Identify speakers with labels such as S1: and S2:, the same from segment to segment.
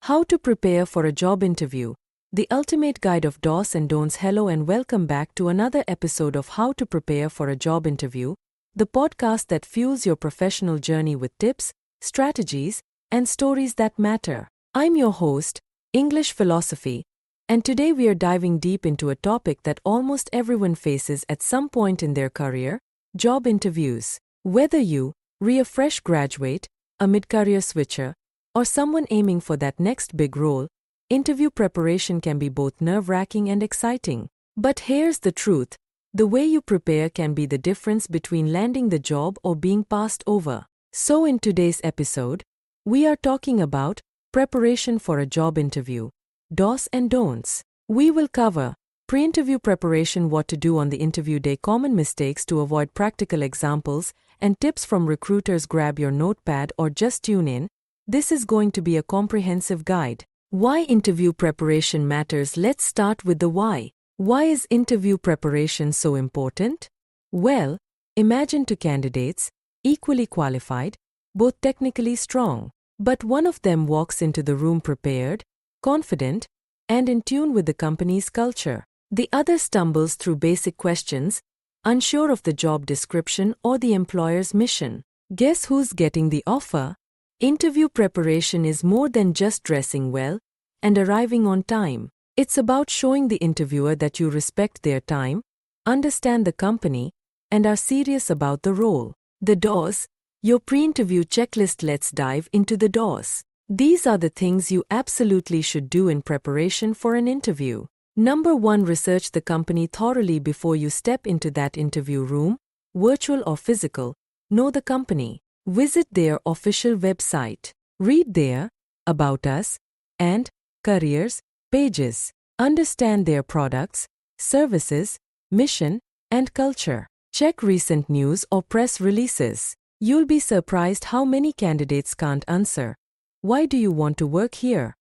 S1: How to prepare for a job interview. The ultimate guide of do's and don'ts. Hello and welcome back to another episode of How to Prepare for a Job Interview, the podcast that fuels your professional journey with tips, strategies, and stories that matter. I'm your host, English Philosophy, and today we are diving deep into a topic that almost everyone faces at some point in their career: job interviews. Whether you are a fresh graduate, a mid-career switcher, or someone aiming for that next big role, interview preparation can be both nerve-wracking and exciting. But here's the truth: the way you prepare can be the difference between landing the job or being passed over. So in today's episode, we are talking about preparation for a job interview, do's and don'ts. We will cover pre-interview preparation, what to do on the interview day, common mistakes to avoid, practical examples, and tips from recruiters. Grab your notepad or just tune in. This is going to be a comprehensive guide. Why interview preparation matters. Let's start with the why. Why is interview preparation so important? Well, imagine two candidates, equally qualified, both technically strong, but one of them walks into the room prepared, confident, and in tune with the company's culture. The other stumbles through basic questions, unsure of the job description or the employer's mission. Guess who's getting the offer? Interview preparation is more than just dressing well and arriving on time. It's about showing the interviewer that you respect their time, understand the company, and are serious about the role. The do's, your pre-interview checklist. Let's dive into the do's. These are the things you absolutely should do in preparation for an interview. Number 1. Research the company thoroughly before you step into that interview room, virtual or physical. Know the company. Visit their official website. Read their About Us and Careers pages. Understand their products, services, mission, and culture. Check recent news or press releases. You'll be surprised how many candidates can't answer, "Why do you want to work here?"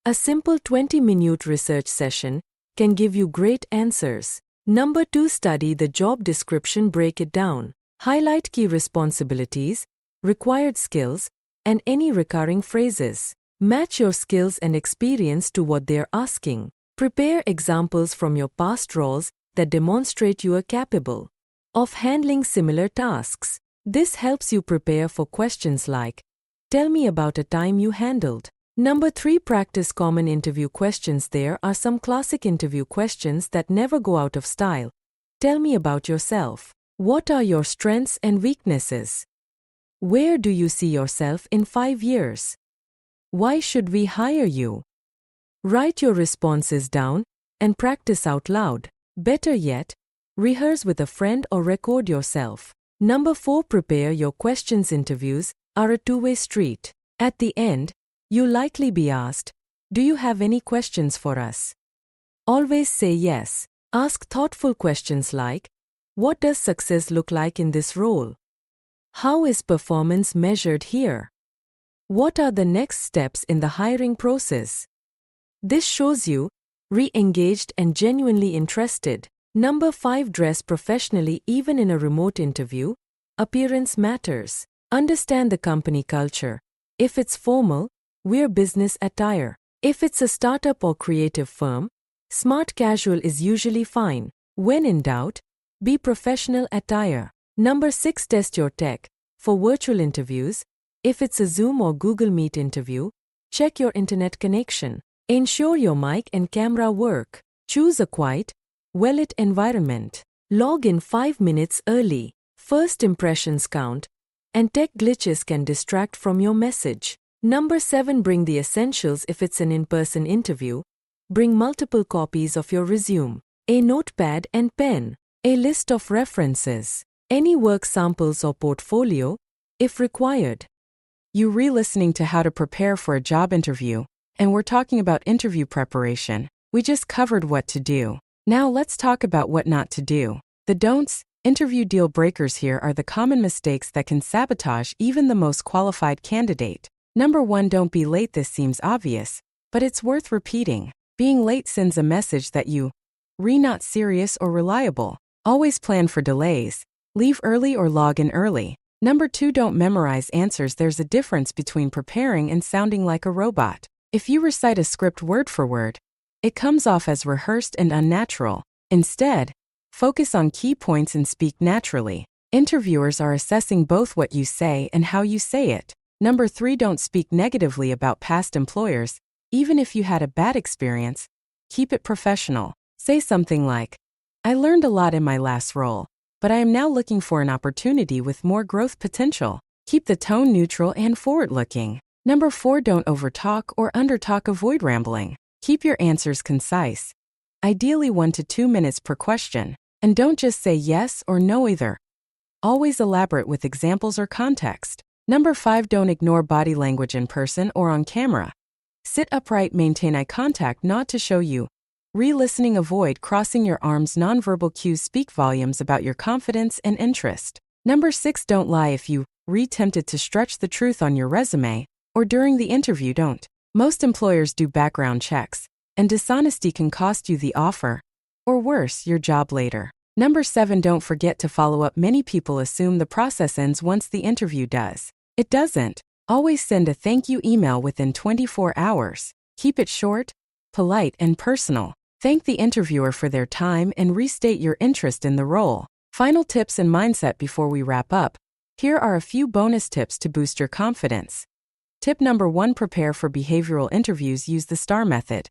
S1: A simple 20-minute research session can give you great answers. Number 2. Study the job description. Break it down. Highlight key responsibilities, required skills, and any recurring phrases. Match your skills and experience to what they're asking. Prepare examples from your past roles that demonstrate you are capable of handling similar tasks. This helps you prepare for questions like, "Tell me about a time you handled." Number 3. Practice common interview questions. There are some classic interview questions that never go out of style. Tell me about yourself. What are your strengths and weaknesses? Where do you see yourself in 5 years? Why should we hire you? Write your responses down and practice out loud. Better yet, rehearse with a friend or record yourself. Number 4. Prepare your questions. Interviews are a two-way street. At the end, you'll likely be asked, "Do you have any questions for us?" Always say yes. Ask thoughtful questions like, "What does success look like in this role? How is performance measured here? What are the next steps in the hiring process?" This shows you re-engaged and genuinely interested. Number 5. Dress professionally. Even in a remote interview, appearance matters. Understand the company culture. If it's formal, wear business attire. If it's a startup or creative firm, smart casual is usually fine. When in doubt, be professional attire. Number 6. Test your tech. For virtual interviews, if it's a Zoom or Google Meet interview, check your internet connection. Ensure your mic and camera work. Choose a quiet, well-lit environment. Log in 5 minutes early. First impressions count, and tech glitches can distract from your message. Number 7. Bring the essentials. If it's an in-person interview, bring multiple copies of your resume, a notepad and pen, a list of references, any work samples or portfolio, if required.
S2: You're re-listening to How to Prepare for a Job Interview, and we're talking about interview preparation. We just covered what to do. Now let's talk about what not to do. The don'ts, interview deal breakers. Here are the common mistakes that can sabotage even the most qualified candidate. Number 1. Don't be late. This seems obvious, but it's worth repeating. Being late sends a message that you are not serious or reliable. Always plan for delays. Leave early or log in early. Number 2, don't memorize answers. There's a difference between preparing and sounding like a robot. If you recite a script word for word, it comes off as rehearsed and unnatural. Instead, focus on key points and speak naturally. Interviewers are assessing both what you say and how you say it. Number 3, don't speak negatively about past employers. Even if you had a bad experience, keep it professional. Say something like, I learned a lot in my last role, but I am now looking for an opportunity with more growth potential. Keep the tone neutral and forward-looking. Number 4, don't overtalk or undertalk. Avoid rambling. Keep your answers concise. Ideally 1 to 2 minutes per question. And don't just say yes or no either. Always elaborate with examples or context. Number 5, don't ignore body language in person or on camera. Sit upright, maintain eye contact, not to show you. Re-listening, avoid crossing your arms. Nonverbal cues speak volumes about your confidence and interest. Number 6, don't lie. If you tempted to stretch the truth on your resume or during the interview, don't. Most employers do background checks, and dishonesty can cost you the offer, or worse, your job later. Number 7, don't forget to follow up. Many people assume the process ends once the interview does. It doesn't. Always send a thank you email within 24 hours. Keep it short, polite, and personal. Thank the interviewer for their time and restate your interest in the role. Final tips and mindset before we wrap up. Here are a few bonus tips to boost your confidence. Tip number 1, prepare for behavioral interviews. Use the STAR method.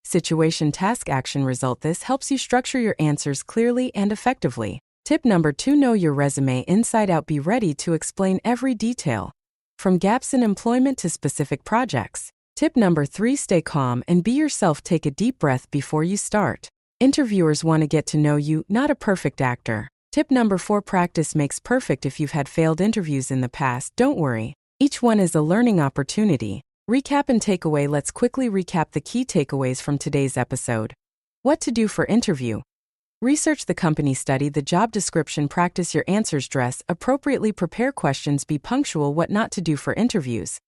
S2: Situation, task, action, result. This helps you structure your answers clearly and effectively. Tip number 2, know your resume inside out. Be ready to explain every detail, from gaps in employment to specific projects. Tip number 3, stay calm and be yourself. Take a deep breath before you start. Interviewers want to get to know you, not a perfect actor. Tip number 4, practice makes perfect. If you've had failed interviews in the past, don't worry. Each one is a learning opportunity. Recap and takeaway. Let's quickly recap the key takeaways from today's episode. What to do for interview. Research the company, study the job description, practice your answers, dress appropriately, prepare questions, be punctual. What not to do for interviews.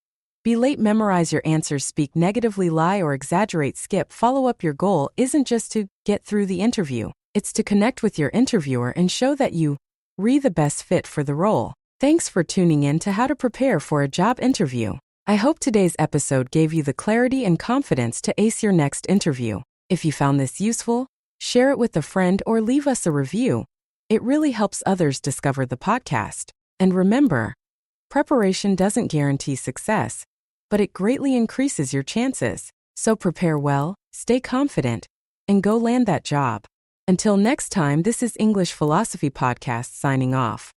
S2: Be late, memorize your answers, speak negatively, lie or exaggerate, skip. Follow up. Your goal isn't just to get through the interview. It's to connect with your interviewer and show that you are the best fit for the role. Thanks for tuning in to How to Prepare for a Job Interview. I hope today's episode gave you the clarity and confidence to ace your next interview. If you found this useful, share it with a friend or leave us a review. It really helps others discover the podcast. And remember, preparation doesn't guarantee success, but it greatly increases your chances. So prepare well, stay confident, and go land that job. Until next time, this is English Philosophy Podcast signing off.